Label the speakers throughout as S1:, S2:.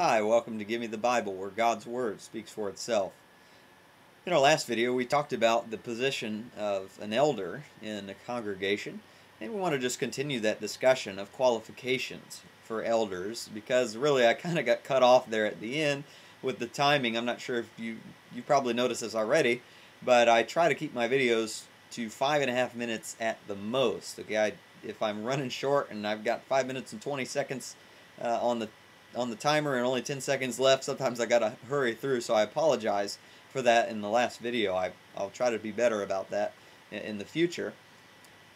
S1: Hi, welcome to Give Me the Bible, where God's Word speaks for itself. In our last video, we talked about the position of an elder in a congregation, and we want to just continue that discussion of qualifications for elders, because really I kind of got cut off there at the end with the timing. I'm not sure if you probably noticed this already, but I try to keep my videos to 5.5 minutes at the most. Okay, if I'm running short and I've got 5 minutes and 20 seconds on the timer and only 10 seconds left, sometimes I gotta hurry through, so I apologize for that in the last video. I'll try to be better about that in the future.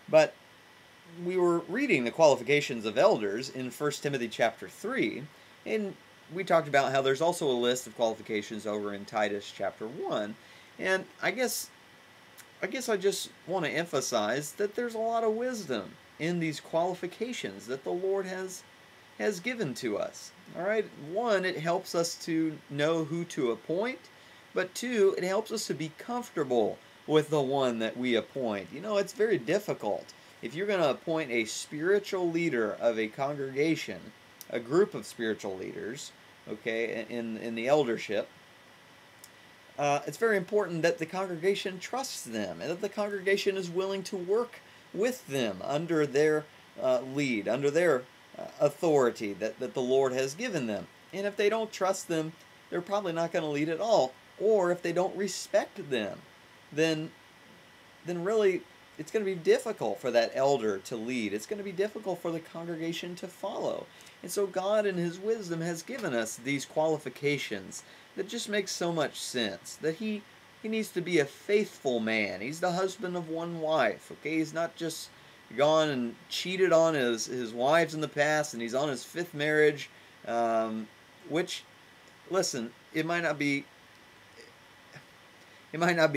S1: But we were reading the qualifications of elders in 1 Timothy chapter 3, and we talked about how there's also a list of qualifications over in Titus chapter 1. And I guess I just want to emphasize that there's a lot of wisdom in these qualifications that the Lord has given to us. All right, one, it helps us to know who to appoint, but two, it helps us to be comfortable with the one that we appoint. You know, it's very difficult. If you're going to appoint a spiritual leader of a congregation, a group of spiritual leaders, okay, in the eldership, it's very important that the congregation trusts them and that the congregation is willing to work with them under their lead, under their authority that the Lord has given them. And if they don't trust them, they're probably not going to lead at all. Or if they don't respect them, then really it's going to be difficult for that elder to lead. It's going to be difficult for the congregation to follow. And so God in His wisdom has given us these qualifications that just make so much sense. That he needs to be a faithful man. He's the husband of one wife. Okay, he's not just gone and cheated on his wives in the past, and he's on his 5th marriage, which, listen, it might not be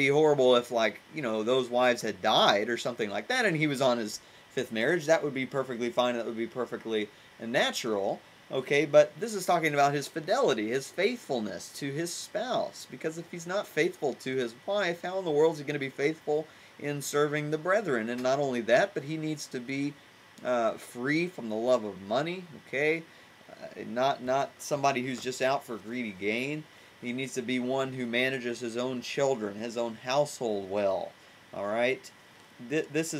S1: horrible if, like, you know, those wives had died or something like that and he was on his 5th marriage. That would be perfectly fine. That would be perfectly natural. Okay, but this is talking about his fidelity, his faithfulness to his spouse. Because if he's not faithful to his wife, how in the world is he going to be faithful in serving the brethren? And not only that, but he needs to be free from the love of money. Okay, not somebody who's just out for greedy gain. He needs to be one who manages his own children, his own household well. All right, this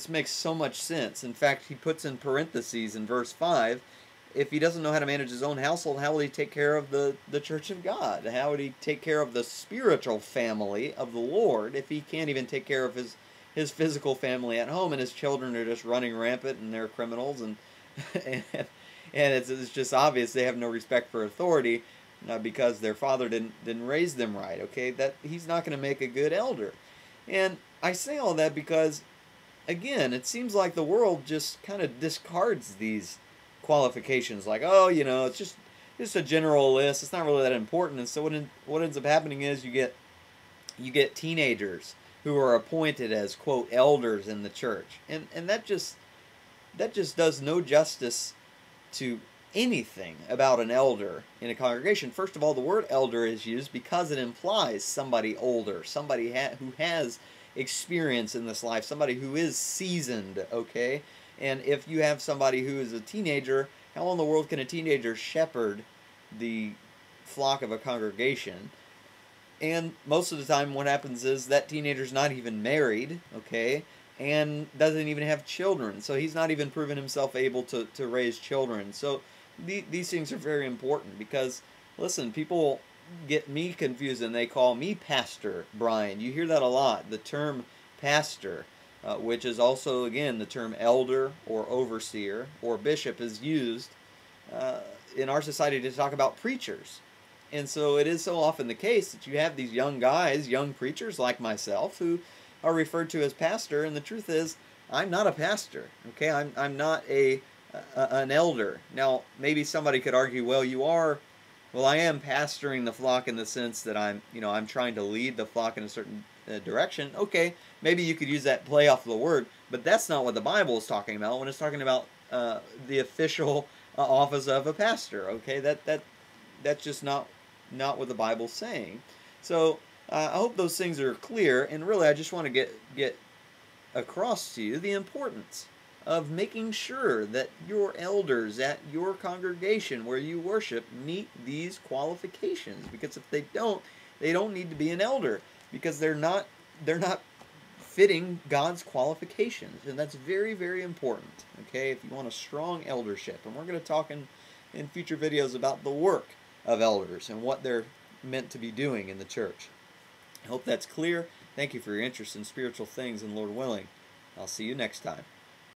S1: makes so much sense. In fact, he puts in parentheses in verse 5, if he doesn't know how to manage his own household, how will he take care of the church of God? How would he take care of the spiritual family of the Lord if he can't even take care of his physical family at home, and his children are just running rampant and they're criminals, and it's just obvious they have no respect for authority because their father didn't raise them right. Okay, that he's not going to make a good elder. And I say all that because, again, it seems like the world just kind of discards these qualifications, like, oh, you know, it's just a general list. It's not really that important. And so what ends up happening is you get teenagers who are appointed as, quote, elders in the church, and that just does no justice to anything about an elder in a congregation. First of all, the word elder is used because it implies somebody older, somebody who has experience in this life, somebody who is seasoned. Okay, and if you have somebody who is a teenager, how in the world can a teenager shepherd the flock of a congregation? And most of the time what happens is that teenager's not even married, okay, and doesn't even have children, so he's not even proven himself able to raise children. So these things are very important because, listen, people get me confused and they call me Pastor Brian. You hear that a lot, the term pastor, which is also, again, the term elder or overseer or bishop is used in our society to talk about preachers. And so it is so often the case that you have these young guys, young preachers like myself, who are referred to as pastor, and the truth is, I'm not a pastor. Okay, I'm not an elder. Now, maybe somebody could argue, well, you are. Well, I am pastoring the flock in the sense that I'm trying to lead the flock in a certain direction. Okay, maybe you could use that play off of the word, but that's not what the Bible is talking about when it's talking about the official office of a pastor. Okay, that's just not what the Bible's saying. So I hope those things are clear, and really I just want to get across to you the importance of making sure that your elders at your congregation where you worship meet these qualifications. Because if they don't need to be an elder, because they're not fitting God's qualifications. And that's very, very important, okay, if you want a strong eldership. And we're going to talk in future videos about the work of elders and what they're meant to be doing in the church. I hope that's clear. Thank you for your interest in spiritual things, and Lord willing, I'll see you next time.